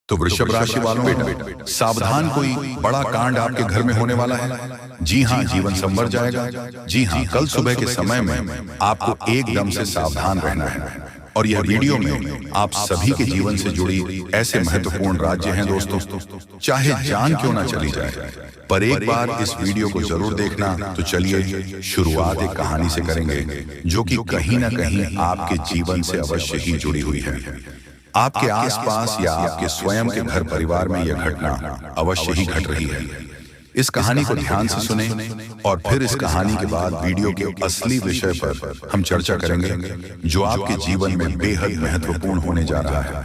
तो वृषभ राशि वालों, बेटा सावधान, कोई बड़ा कांड आपके घर में होने वाला है। जी हाँ, जीवन संवर जाएगा। जी हाँ, कल सुबह के समय में आपको एकदम से सावधान रहना है। और यह वीडियो में आप सभी के जीवन से जुड़ी ऐसे महत्वपूर्ण राज्य हैं दोस्तों, चाहे जान क्यों ना चली जाए, पर एक बार इस वीडियो को जरूर देखना। तो चलिए शुरुआत एक कहानी से करेंगे जो कि कहीं ना कहीं आपके जीवन से अवश्य ही जुड़ी हुई है। आपके आसपास या आपके स्वयं के घर परिवार में यह घटना अवश्य ही घट रही है। इस कहानी को ध्यान से सुने और फिर इस कहानी के बाद वीडियो के असली विषय पर हम चर्चा करेंगे जो आपके जीवन में बेहद महत्वपूर्ण होने जा रहा है।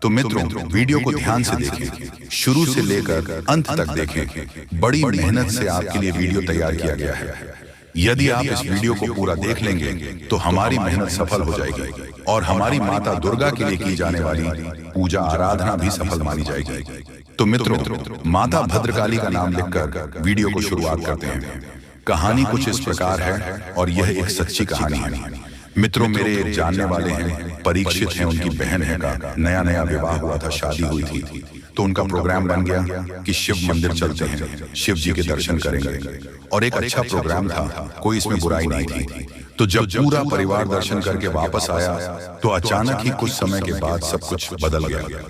तो मित्रों, वीडियो को ध्यान से देखें, शुरू से लेकर अंत तक देखें। बड़ी मेहनत से आपके लिए वीडियो तैयार किया गया है। यदि आप इस वीडियो को पूरा देख लेंगे तो हमारी मेहनत सफल हो जाएगी और हमारी माता दुर्गा के लिए की जाने वाली पूजा आराधना भी सफल मानी जाएगी। तो मित्रों, माता भद्रकाली का नाम लिखकर वीडियो को शुरुआत करते हैं। कहानी कुछ इस प्रकार है और यह एक सच्ची कहानी है। मित्रों, मेरे एक जानने वाले हैं, परीक्षित हैं, उनकी बहन है का नया विवाह हुआ था, शादी हुई थी। तो उनका प्रोग्राम बन गया कि शिव मंदिर चलते हैं, शिव जी के दर्शन करेंगे। और एक अच्छा प्रोग्राम था, कोई इसमें बुराई नहीं थी। तो जब पूरा परिवार दर्शन करके वापस आया तो अचानक ही कुछ समय के बाद सब कुछ बदल गया।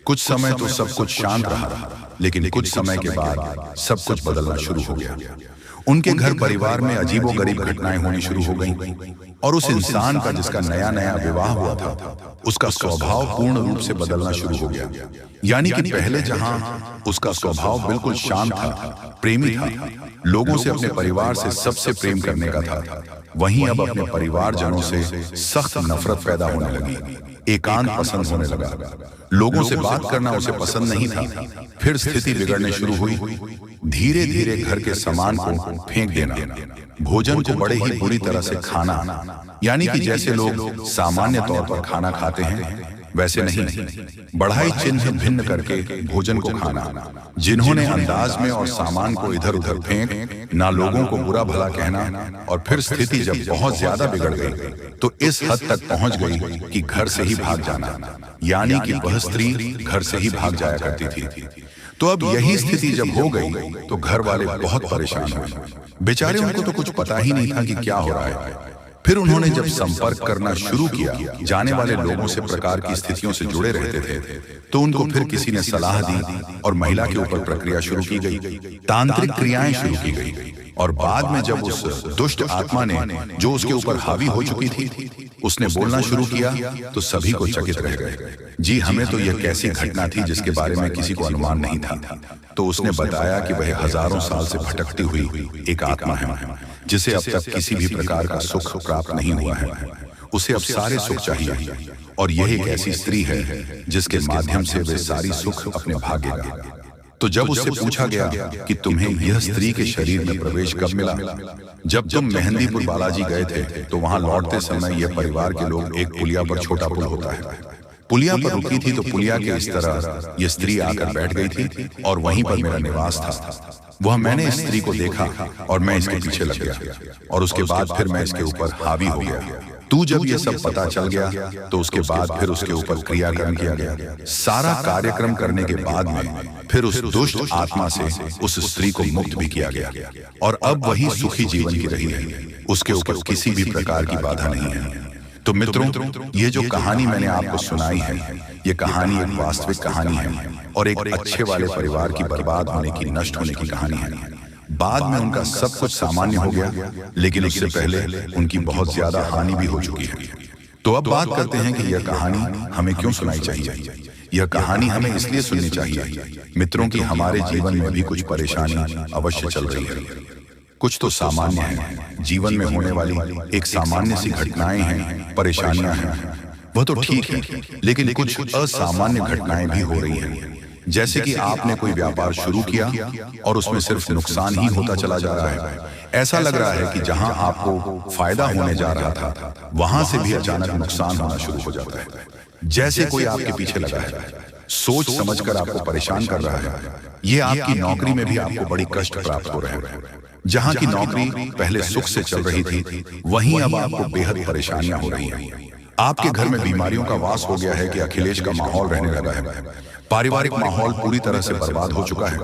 कुछ समय तो सब कुछ शांत रहा, लेकिन कुछ समय के बाद सब कुछ बदलना शुरू हो गया। उनके घर परिवार में अजीबोगरीब घटनाएं होनी शुरू हो गईं और उस इंसान का जिसका नया विवाह हुआ था, उसका स्वभाव पूर्ण रूप से बदलना शुरू हो गया। यानी कि पहले जहां उसका स्वभाव बिल्कुल शांत था, प्रेमी था, लोगों से, अपने परिवार से सबसे प्रेम करने का था, वहीं अब अपने परिवारजनों से सख्त नफरत पैदा होने लगी। एकांत पसंद होने लगा, लोगों से बात करना उसे पसंद नहीं था। फिर स्थिति बिगड़ने शुरू हुई। धीरे धीरे घर के सामान को फेंक देना, भोजन को बड़े ही बुरी तरह से खाना, यानी कि जैसे लोग सामान्य तौर पर खाना खाते हैं वैसे नहीं, बढ़ाई चिन्ह भिन्न करके भोजन को खाना, जिन्होंने अंदाज में और सामान को इधर उधर फेंक, ना लोगों को बुरा भला कहना। और फिर स्थिति जब बहुत ज्यादा बिगड़ गई तो इस हद तक पहुंच गई कि घर से ही भाग जाना, यानी कि वह स्त्री घर से ही भाग जाया करती थी। तो अब यही स्थिति जब हो गई तो घर वाले बहुत परेशान हुए। बेचारे, उनको तो कुछ पता ही नहीं था कि क्या हो रहा है। फिर उन्होंने जब संपर्क करना शुरू किया जाने वाले लोगों से, प्रकार की स्थितियों से जुड़े रहते थे, तो उनको फिर किसी ने सलाह दी और महिला के ऊपर प्रक्रिया शुरू की गई, तांत्रिक क्रियाएं शुरू की गई। और बाद में जब उस दुष्ट आत्मा ने, जो उसके ऊपर हावी हो चुकी थी, उसने बोलना शुरू किया तो सभी को चकित रह गए। जी, हमें तो यह कैसी घटना थी जिसके बारे में किसी को अनुमान नहीं था। तो उसने बताया कि वह हजारों साल से भटकती हुई एक आत्मा है, जिसे अब तक किसी भी प्रकार का सुख प्राप्त नहीं हुआ है। उसे अब सारे सुख चाहिए और यह एक ऐसी स्त्री है जिसके माध्यम से वह सारी सुख अपने भागेगा। तो जब उससे पूछा गया कि तुम्हें यह स्त्री के शरीर में प्रवेश कब मिला, जब तुम मेहंदीपुर बालाजी गए थे तो वहां लौटते समय यह परिवार के लोग, एक पुलिया पर, छोटा पुल होता है, पुलिया पर रुकी थी, तो पुलिया के इस तरह यह स्त्री आकर बैठ गई थी और वहीं पर मेरा निवास था। वह मैंने इस स्त्री को देखा और मैं इसके पीछे लग गया और उसके बाद फिर मैं इसके ऊपर हावी हो गया। तू जब ये सब पता चल गया तो उसके बाद फिर उसके ऊपर क्रियाक्रम किया गया। सारा कार्यक्रम करने के बाद में फिर उस दुष्ट आत्मा से उस स्त्री को मुक्त भी किया गया और अब वही सुखी जीवन की रही है। उसके ऊपर किसी भी प्रकार की बाधा नहीं है। तो मित्रों, ये जो कहानी मैंने आपको सुनाई है, ये कहानी एक वास्तविक कहानी है और एक अच्छे वाले परिवार की बर्बाद होने की, नष्ट होने की कहानी है। बाद में उनका सब कुछ सामान्य हो गया, लेकिन उससे पहले उनकी बहुत ज्यादा हानि भी हो चुकी है। तो अब बात करते हैं कि यह कहानी हमें क्यों सुनाई चाहिए। यह कहानी हमें इसलिए सुननी चाहिए मित्रों कि हमारे जीवन में भी कुछ परेशानी अवश्य चल रही है। कुछ तो सामान्य है, जीवन में होने वाली एक सामान्य सी घटनाएं हैं, परेशानियां हैं, वह तो ठीक है, लेकिन कुछ असामान्य घटनाएं भी हो रही हैं। जैसे कि आपने कोई व्यापार शुरू किया और उसमें सिर्फ नुकसान ही होता चला जा रहा है। ऐसा लग रहा है कि जहां आपको फायदा होने जा रहा था, वहां से भी अचानक नुकसान होना शुरू हो जाता है। जैसे कोई आपके पीछे लगा है, सोच समझकर आपको परेशान कर रहा है। ये आपकी नौकरी में भी आपको बड़ी कष्ट प्राप्त हो रहे हैं। जहां की नौकरी पहले सुख से चल रही थी, वहीं अब आपको बेहद परेशानियां हो रही हैं। आपके घर में बीमारियों का वास हो गया है कि अखिलेश का माहौल रहने लगा है। पारिवारिक माहौल पूरी तरह से बर्बाद हो चुका है।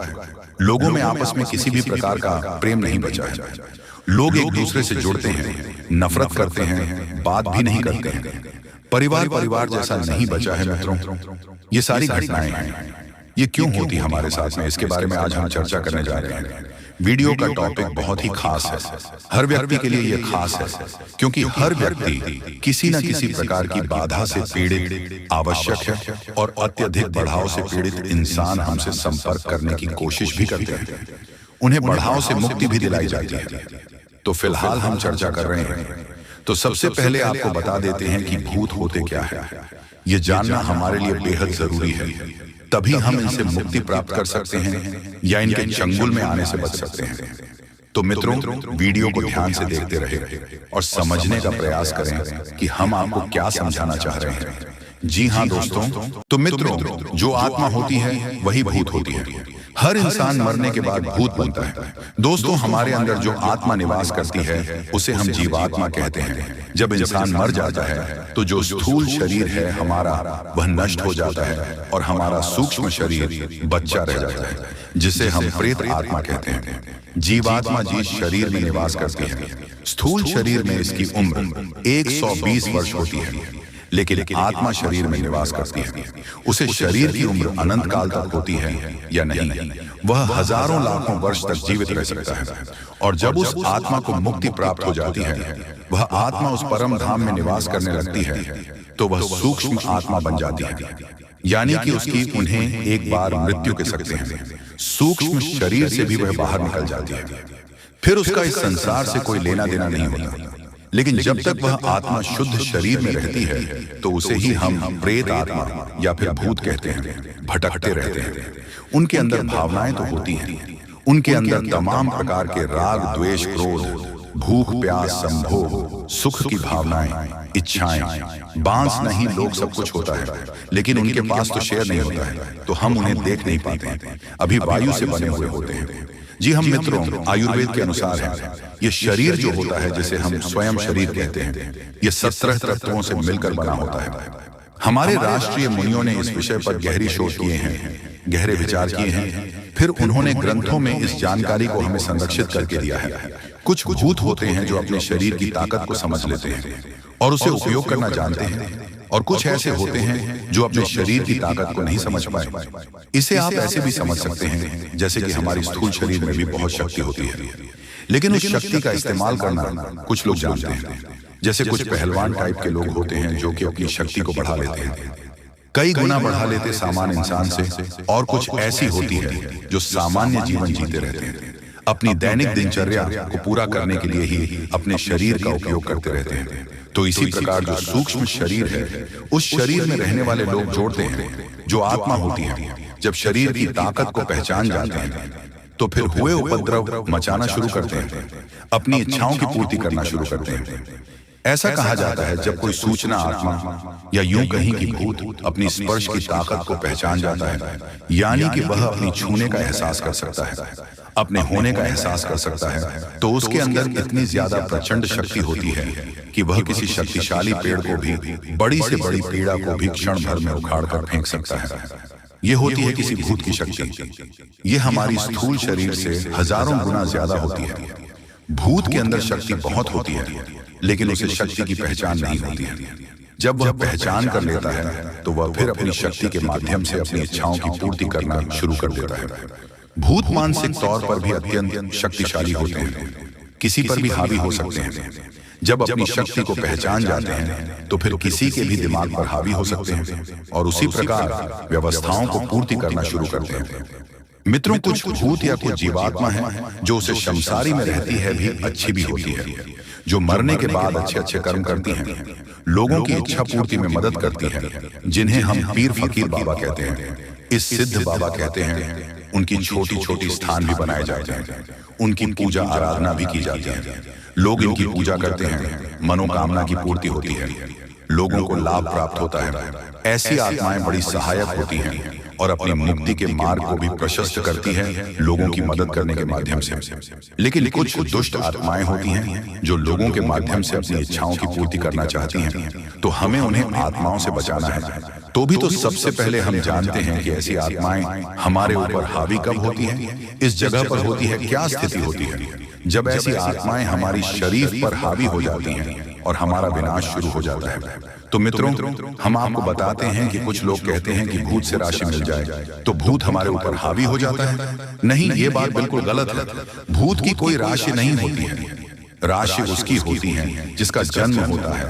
लोगों में आपस में किसी भी प्रकार का प्रेम नहीं बचा है। लोग एक दूसरे से जुड़ते हैं, नफरत करते हैं, बात भी नहीं करते हैं। परिवार जैसा नहीं बचा है मित्रों। ये सारी घटनाएं हैं, ये क्यों होती हमारे साथ में, इसके बारे में आज हम चर्चा करने जा रहे हैं। वीडियो का टॉपिक बहुत ही खास है, हर व्यक्ति के लिए यह खास है, क्योंकि हर व्यक्ति किसी न किसी प्रकार की बाधा से पीड़ित आवश्यक है, और अत्यधिक बढ़ाव से पीड़ित इंसान हमसे संपर्क करने की कोशिश भी करते हैं। उन्हें बढ़ाव से मुक्ति भी दिलाई जाती है। तो फिलहाल हम चर्चा कर रहे हैं। तो सबसे पहले आपको बता देते हैं कि भूत होते क्या है। ये जानना हमारे लिए बेहद जरूरी है, तभी हम इनसे मुक्ति प्राप्त कर सकते हैं या इनके चंगुल में आने से बच सकते हैं। तो मित्रों, वीडियो को ध्यान से देखते रहे और समझने का प्रयास करें कि हम आपको क्या समझाना चाह रहे हैं। जी हाँ दोस्तों, तो मित्रों, जो आत्मा होती है वही भूत होती है। हर इंसान मरने के बाद भूत बनता है। दोस्तों, हमारे अंदर जो आत्मा निवास करती है उसे हम जीवात्मा कहते हैं। जब इंसान मर जाता है तो जो स्थूल शरीर है हमारा, वह नष्ट हो जाता है और हमारा सूक्ष्म शरीर बच्चा रह जाता है, जिसे हम प्रेत आत्मा कहते हैं। जीवात्मा जिस शरीर में निवास करती है, स्थूल शरीर में इसकी उम्र 120 वर्ष होती है, लेकिन आत्मा शरीर में निवास करती है। उसे शरीर की उम्र अनंत काल तक होती है या नहीं, वह हजारों लाखों वर्ष तक जीवित रह सकता है। और जब उस आत्मा को मुक्ति प्राप्त हो जाती है, वह आत्मा उस परम धाम में निवास करने लगती है, तो वह सूक्ष्म आत्मा बन जाती है, यानी कि उसकी उन्हें एक बार मृत्यु कह सकते हैं। सूक्ष्म शरीर से भी वह बाहर निकल जाती है। फिर उसका इस संसार से कोई लेना देना नहीं होता। लेकिन जब तक वह आत्मा शुद्ध शरीर में रहती है तो उसे ही हम प्रेत आत्मा या फिर भूत कहते हैं। भटकते रहते हैं। उनके अंदर भावनाएं तो होती हैं, उनके अंदर तमाम प्रकार के राग, द्वेष, क्रोध, भूख, प्यास, संभोग, सुख की भावनाएं, इच्छाएं, बांस नहीं लोग सब कुछ होता है, लेकिन उनके पास तो शेयर नहीं होता है, तो हम उन्हें देख नहीं पाते। अभी वायु से बने हुए होते हैं। जी हम मित्रों, आयुर्वेद के अनुसार है, ये शरीर जो होता है, जिसे हम स्वयं शरीर कहते हैं, ये 17 तत्वों से मिलकर बना होता है। हमारे राष्ट्रीय मुनियों ने इस विषय पर गहरी शोध किए हैं, गहरे विचार किए हैं। फिर उन्होंने ग्रंथों में इस जानकारी को हमें संरक्षित करके दिया है। कुछ भूत होते हैं जो अपने शरीर की ताकत को समझ लेते हैं और उसे उपयोग करना जानते हैं, और कुछ ऐसे होते हैं जो अपने शरीर की ताकत को नहीं समझ पाए। इसे आप ऐसे भी समझ सकते हैं जैसे कि हमारी स्थूल शरीर में भी बहुत शक्ति होती है, लेकिन उस शक्ति का इस्तेमाल करना कुछ लोग जानते हैं। जैसे कुछ पहलवान टाइप के लोग होते हैं जो कि अपनी शक्ति को बढ़ा लेते हैं, कई गुना बढ़ा लेते सामान्य इंसान से। और कुछ ऐसी होती है जो सामान्य जीवन जीते रहते हैं, अपनी दैनिक दिनचर्या को पूरा करने के लिए ही अपने शरीर का उपयोग करते रहते हैं। तो इसी प्रकार जो सूक्ष्म शरीर है, उस शरीर में रहने वाले लोग जोड़ते हैं जो आत्मा होती है। जब शरीर की ताकत को पहचान जाते हैं तो फिर हुए उपद्रव मचाना शुरू करते हैं, अपनी इच्छाओं की पूर्ति करना शुरू करते हैं। ऐसा कहा जाता है जब कोई सूचना आत्मा या यूं कहीं की भूत अपनी स्पर्श की ताकत को पहचान जाता है, यानी कि वह अपनी छूने का एहसास कर सकता है, अपने होने का एहसास कर सकता है, तो उसके अंदर इतनी ज्यादा प्रचंड शक्ति होती है कि वह किसी शक्तिशाली पेड़ को भी, बड़ी से बड़ी पीड़ा को भी क्षण भर में उखाड़ कर फेंक सकता है। ये होती है किसी भूत की शक्ति। ये हमारी स्थूल शरीर से हजारों गुना ज्यादा होती है। भूत के अंदर शक्ति बहुत होती है, लेकिन उसे शक्ति की पहचान नहीं होती है। जब वह पहचान कर लेता है तो वह फिर अपनी शक्ति के माध्यम से अपनी इच्छाओं की पूर्ति करना शुरू कर देता है। भूत मानसिक तौर पर भी अत्यंत शक्तिशाली होते हैं, किसी पर भी हावी हो सकते हैं। जब अपनी शक्ति को पहचान जाते हैं तो फिर किसी के भी दिमाग पर हावी हो सकते हैं और उसी प्रकार व्यवस्थाओं को पूर्ति करना शुरू करते हैं। मित्रों, कुछ भूत या कुछ जीवात्मा है जो उसे शमसारी में रहती है भी अच्छी भी होती है, जो मरने के बाद अच्छे अच्छे कर्म करती हैं, लोगों की इच्छा पूर्ति में मदद करती है, जिन्हें हम पीर फकीर बाबा कहते हैं, इस सिद्ध बाबा कहते हैं। उनकी छोटी छोटी स्थान भी बनाए जाते हैं, उनकी पूजा आराधना भी की जाती है। लोग इनकी पूजा करते हैं, मनोकामना की पूर्ति होती है, लोगों को लाभ प्राप्त होता है। ऐसी आत्माएं बड़ी सहायक होती हैं और अपनी मुक्ति के मार्ग को भी प्रशस्त करती हैं लोगों की मदद करने के माध्यम से। लेकिन कुछ दुष्ट आत्माएं होती हैं जो लोगों के माध्यम से अपनी इच्छाओं की पूर्ति करना चाहती हैं, तो हमें उन्हें आत्माओं से बचाना है। तो भी तो सबसे पहले हम जानते हैं कि ऐसी आत्माएं हमारे ऊपर हावी कब होती हैं, इस जगह पर होती है, क्या स्थिति होती है। जब ऐसी आत्माएं हमारी शरीर पर हावी हो जाती हैं और हमारा विनाश शुरू हो जाता है। तो मित्रों, हम आपको बताते हैं कि कुछ लोग कहते हैं कि भूत से राशि मिल जाए तो भूत हमारे ऊपर हावी हो जाता है। नहीं, ये बात बिल्कुल गलत है। भूत की कोई राशि नहीं होती है, राशि उसकी होती है जिसका जन्म होता है।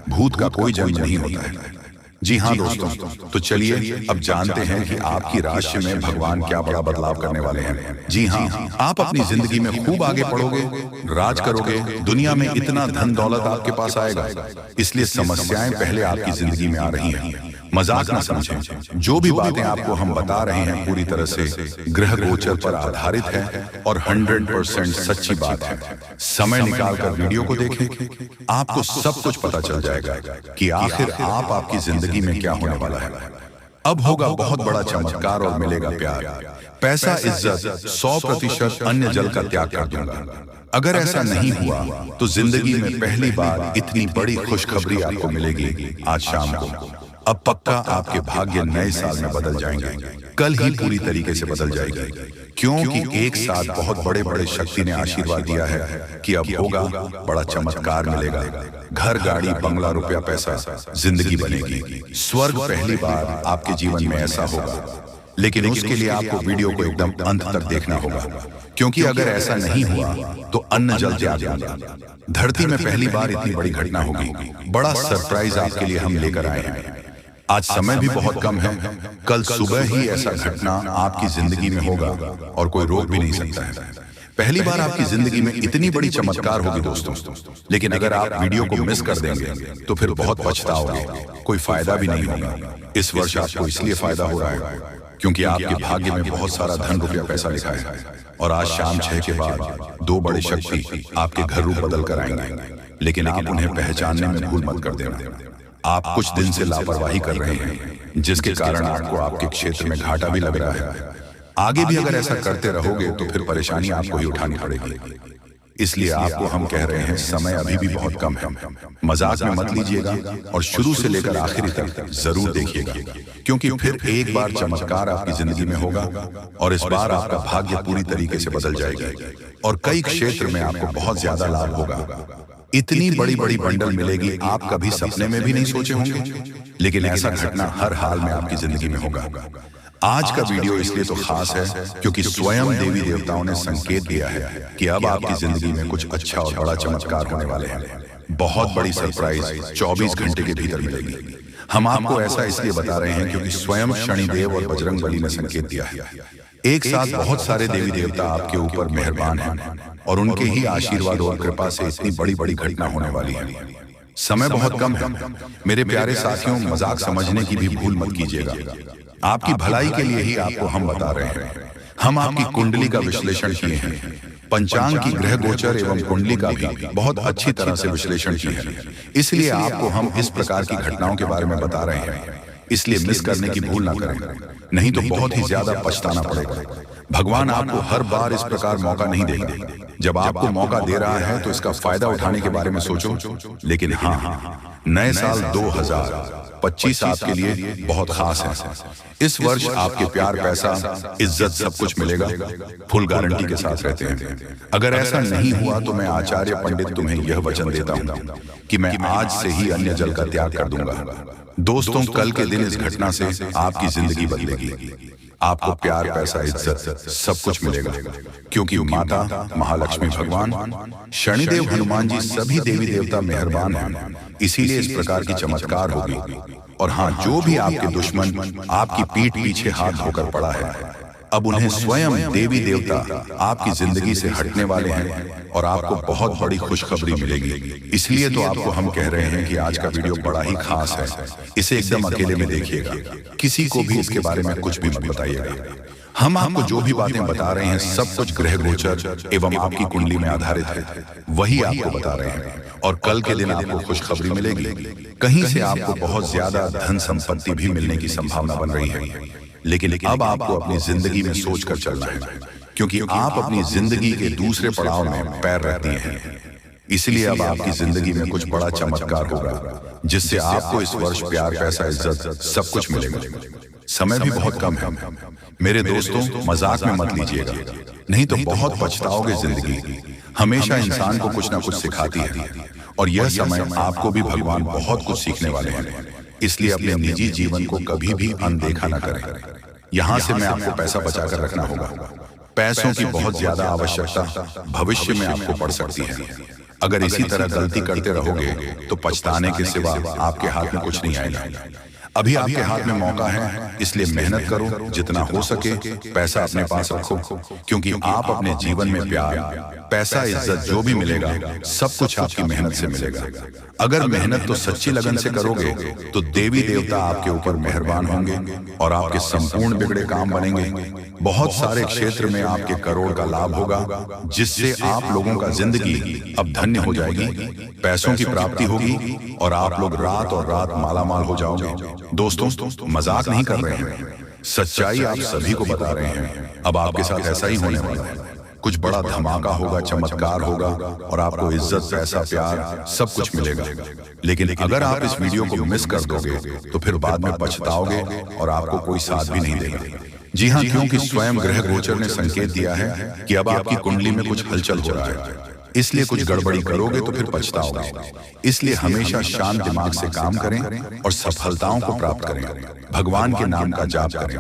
भूत का कोई जन्म नहीं होता है। जी हाँ दोस्तों, तो चलिए अब जानते हैं कि आपकी राशि में भगवान क्या बड़ा बदलाव करने वाले हैं। जी हाँ, आप अपनी जिंदगी में खूब आगे बढ़ोगे, राज करोगे, दुनिया में इतना धन दौलत आपके पास आएगा। इसलिए समस्याएं पहले आपकी जिंदगी में आ रही हैं। मजाक ना समझें। जो भी बातें आपको हम बता रहे हैं पूरी तरह से ग्रह गोचर पर आधारित है और 100% सच्ची बात है। समय निकालकर वीडियो को देखें, आपको सब कुछ पता चल जाएगा कि आखिर आपकी जिंदगी में क्या होने वाला है। अब होगा बहुत बड़ा चमत्कार और मिलेगा प्यार, पैसा, इज्जत, 100% अन्य जल का त्याग कर दूंगा। अगर ऐसा नहीं हुआ तो जिंदगी में पहली बार इतनी बड़ी खुशखबरी आपको मिलेगी आज शाम को। अब पक्का आपके भाग्य नए साल में बदल जाएंगे, कल ही पूरी तरीके से बदल जाएंगे, क्योंकि एक साथ बहुत बड़े बड़े शक्ति ने आशीर्वाद दिया है कि अब होगा बड़ा चमत्कार मिलेगा। घर, गाड़ी, बंगला, रुपया, पैसा, जिंदगी बनेगी। स्वर्ग पहली बार आपके जीवन में ऐसा होगा। लेकिन उसके लिए आपको वीडियो को एकदम अंत तक देखना होगा, क्योंकि अगर ऐसा नहीं हुआ तो अन्न जल त्याग दूंगा। धरती में पहली बार इतनी बड़ी घटना होगी। बड़ा सरप्राइज आपके लिए हम लेकर आए हैं। आज समय भी बहुत कम है, कल सुबह ही ऐसा घटना आपकी जिंदगी में होगा और कोई रोक भी नहीं सकता है। पहली बार आपकी जिंदगी में इतनी बड़ी चमत्कार होगी दोस्तों। लेकिन अगर आप वीडियो को मिस कर देंगे तो फिर बहुत पछताओगे, कोई फायदा भी नहीं होगा। इस वर्ष आपको इसलिए फायदा हो रहा है क्योंकि आपके भाग्य में बहुत सारा धन, रुपया, पैसा लिखा है। और आज शाम 6 के बाद 2 बड़े शक्ति आपके घर रूप बदल कर आएंगे। लेकिन आप उन्हें पहचानने में भूल मत कर देना। आप कुछ दिन से लापरवाही कर रहे हैं, जिसके कारण आपको आपके क्षेत्र में घाटा भी लग रहा है। आगे भी अगर ऐसा करते रहोगे तो फिर परेशानी आपको ही उठानी पड़ेगी। इसलिए आपको हम कह रहे हैं, समय अभी भी बहुत कम है। मजाक में मत लीजिएगा और शुरू से लेकर आखिरी तक जरूर देखिएगा, क्योंकि फिर एक बार चमत्कार आपकी जिंदगी में होगा और इस बार आपका भाग्य पूरी तरीके से बदल जाएगा और कई क्षेत्र में आपको बहुत ज्यादा लाभ होगा। इतनी बड़ी बड़ी बंडल मिलेगी, आप कभी सपने में भी नहीं सोचे होंगे। लेकिन ऐसा घटना हर हाल में आपकी जिंदगी में होगा। आज का वीडियो इसलिए तो खास है क्योंकि स्वयं देवी देवताओं ने संकेत दिया है कि अब आपकी जिंदगी में कुछ अच्छा और बड़ा चमत्कार होने वाले हैं। बहुत बड़ी सरप्राइज 24 घंटे के भीतर मिलेगी। हम आपको ऐसा इसलिए बता रहे हैं क्योंकि स्वयं शनिदेव और बजरंग बली ने संकेत दिया है। एक साथ बहुत सारे देवी देवता आपके ऊपर मेहरबान हैं और उनके ही आशीर्वाद और कृपा से इतनी बड़ी बड़ी घटना होने वाली है। समय बहुत कम है मेरे प्यारे साथियों, मजाक समझने की भी भूल मत कीजिएगा। आपकी भलाई के लिए ही आपको हम बता रहे हैं। हम आपकी कुंडली का विश्लेषण किए हैं, पंचांग की ग्रह गोचर एवं कुंडली का भी बहुत अच्छी तरह से विश्लेषण किया है। इसलिए आपको हम इस प्रकार की घटनाओं के बारे में बता रहे हैं। इसलिए मिस करने की भूल ना करें, नहीं तो बहुत ही ज्यादा पछताना पड़ेगा। भगवान आपको हर बार इस प्रकार मौका नहीं देगा। जब आपको मौका दे रहा है तो इसका फायदा उठाने के बारे में सोचो। लेकिन हाँ, नए साल 2025 आपके लिए बहुत खास है। इस वर्ष आपके प्यार, पैसा, इज्जत सब कुछ मिलेगा, फुल गारंटी के साथ रहते हैं। अगर ऐसा नहीं हुआ तो मैं आचार्य पंडित तुम्हें यह वचन देता हूँ कि मैं आज से ही अन्य जल का त्याग कर दूंगा। दोस्तों, कल के दिन इस घटना से आपकी जिंदगी बदलेगी। आपको प्यार, पैसा, इज्जत सब कुछ मिलेगा, क्योंकि माता महालक्ष्मी, भगवान शनिदेव, हनुमान जी सभी देवी देवता मेहरबान हैं। इसीलिए इस प्रकार की चमत्कार होगी। और हाँ, जो भी आपके दुश्मन आपकी पीठ पीछे हाथ धोकर पड़ा है, अब उन्हें स्वयं देवी देवता आपकी जिंदगी से हटने वाले हैं और आपको बहुत बड़ी खुशखबरी मिलेगी। इसलिए तो आपको हम कह रहे हैं कि आज का वीडियो बड़ा ही खास है। इसे एकदम अकेले में देखिएगा, किसी को भी इसके बारे में कुछ भी मत बताइएगा। हम आपको जो भी बातें बता रहे हैं सब कुछ ग्रह गोचर एवं आपकी कुंडली में आधारित है, वही आपको बता रहे हैं। और कल के दिन आपको खुशखबरी मिलेगी। कहीं से आपको बहुत ज्यादा धन संपत्ति भी मिलने की संभावना बन रही है। लेकिन अब आपको अपनी जिंदगी में सोचकर चलना है, क्योंकि आप अपनी जिंदगी के दूसरे पड़ाव में पैर रखती हैं। इसलिए अब आपकी जिंदगी में कुछ बड़ा चमत्कार होगा जिससे आपको इस वर्ष प्यार, पैसा, इज्जत सब कुछ मिलेगा। समय भी बहुत कम है। मेरे दोस्तों, मजाक में मत लीजिएगा, नहीं तो बहुत पछताओगे। जिंदगी हमेशा इंसान को कुछ ना कुछ सिखाती है, और यह समय आपको भी भगवान बहुत कुछ सीखने वाले हैं। इसलिए अपने निजी जीवन को कभी भी अनदेखा न करें। यहाँ से मैं आपको पैसा बचाकर रखना होगा। पैसों की बहुत ज्यादा आवश्यकता भविष्य में आपको पड़ सकती है। अगर इसी तरह गलती करते रहोगे तो पछताने के सिवा आपके हाथ में कुछ नहीं आएगा। अभी आपके हाथ में मौका है, इसलिए मेहनत करो, जितना हो सके पैसा अपने पास रखो, क्योंकि आप अपने जीवन में प्यार, पैसा, इज्जत जो भी मिलेगा सब कुछ आपकी मेहनत से मिलेगा। अगर मेहनत तो सच्ची लगन से करोगे तो देवी देवता आपके ऊपर मेहरबान होंगे और आपके संपूर्ण बिगड़े काम बनेंगे। बहुत सारे क्षेत्र में आपके करोड़ का लाभ होगा, जिससे आप लोगों का जिंदगी अब धन्य हो जाएगी। पैसों की प्राप्ति होगी और आप लोग रात और रात मालामाल हो जाओगे। दोस्तों, मजाक नहीं कर रहे हैं, सच्चाई आप सभी को बता रहे हैं। अब आपके साथ ऐसा ही होने वाला है। कुछ बड़ा धमाका होगा, चमत्कार होगा और आपको इज्जत, पैसा, प्यार सब कुछ मिलेगा। लेकिन अगर आप इस वीडियो को मिस कर दोगे तो फिर बाद में पछताओगे और आपको कोई साथ भी नहीं देगा। जी हाँ, क्योंकि स्वयं ग्रह गोचर ने संकेत दिया है कि अब आपकी कुंडली में कुछ हलचल हो रहा है, इसलिए कुछ गड़बड़ी करोगे तो फिर पछताओगे। इसलिए हमेशा शांत दिमाग से काम करें और सफलताओं को प्राप्त करें। भगवान के नाम का जाप करें।